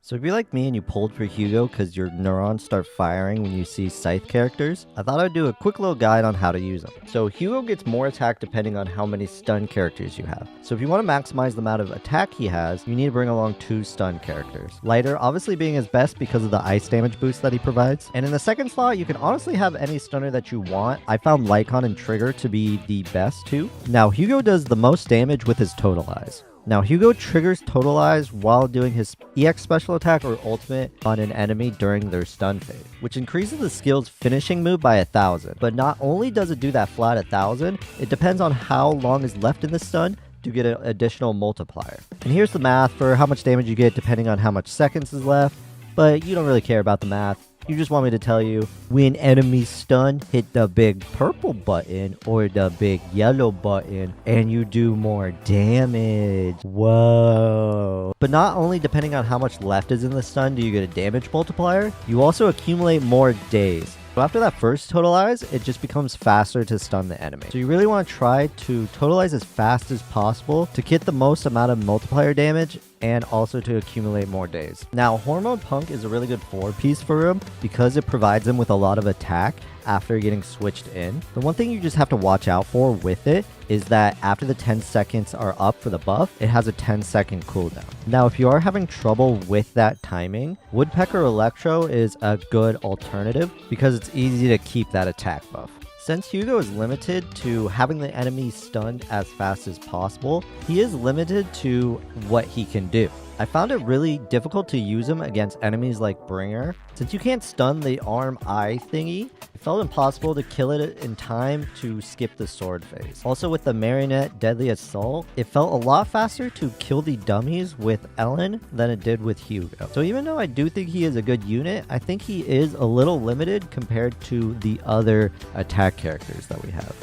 So if you're like me and you pulled for Hugo because your neurons start firing when you see scythe characters, I thought I'd do a quick little guide on how to use them. So Hugo gets more attack depending on how many stun characters you have. So if you want to maximize the amount of attack he has, you need to bring along 2 stun characters. Lighter obviously being his best because of the ice damage boost that he provides. And in the second slot, you can honestly have any stunner that you want. I found Lycon and Trigger to be the best too. Now Hugo does the most damage with his Totalize. Now, Hugo triggers Totalize while doing his EX special attack or ultimate on an enemy during their stun phase, which increases the skill's finishing move by 1,000. But not only does it do that flat 1,000, it depends on how long is left in the stun to get an additional multiplier. And here's the math for how much damage you get depending on how much seconds is left, but you don't really care about the math. You just want me to tell you, when enemies stun, hit the big purple button or the big yellow button and you do more damage. Whoa. But not only depending on how much left is in the stun do you get a damage multiplier, you also accumulate more days. So after that first Totalize, it just becomes faster to stun the enemy. So you really want to try to Totalize as fast as possible to get the most amount of multiplier damage and also to accumulate more days. Now, Hormone Punk is a really good 4-piece for him because it provides him with a lot of attack after getting switched in. The one thing you just have to watch out for with it is that after the 10 seconds are up for the buff, it has a 10-second cooldown. Now, if you are having trouble with that timing, Woodpecker Electro is a good alternative because it's easy to keep that attack buff. Since Hugo is limited to having the enemy stunned as fast as possible, he is limited to what he can do. I found it really difficult to use him against enemies like Bringer. Since you can't stun the arm eye thingy, it felt impossible to kill it in time to skip the sword phase. Also with the Marinette Deadly Assault, it felt a lot faster to kill the dummies with Ellen than it did with Hugo. So even though I do think he is a good unit, I think he is a little limited compared to the other attack characters that we have.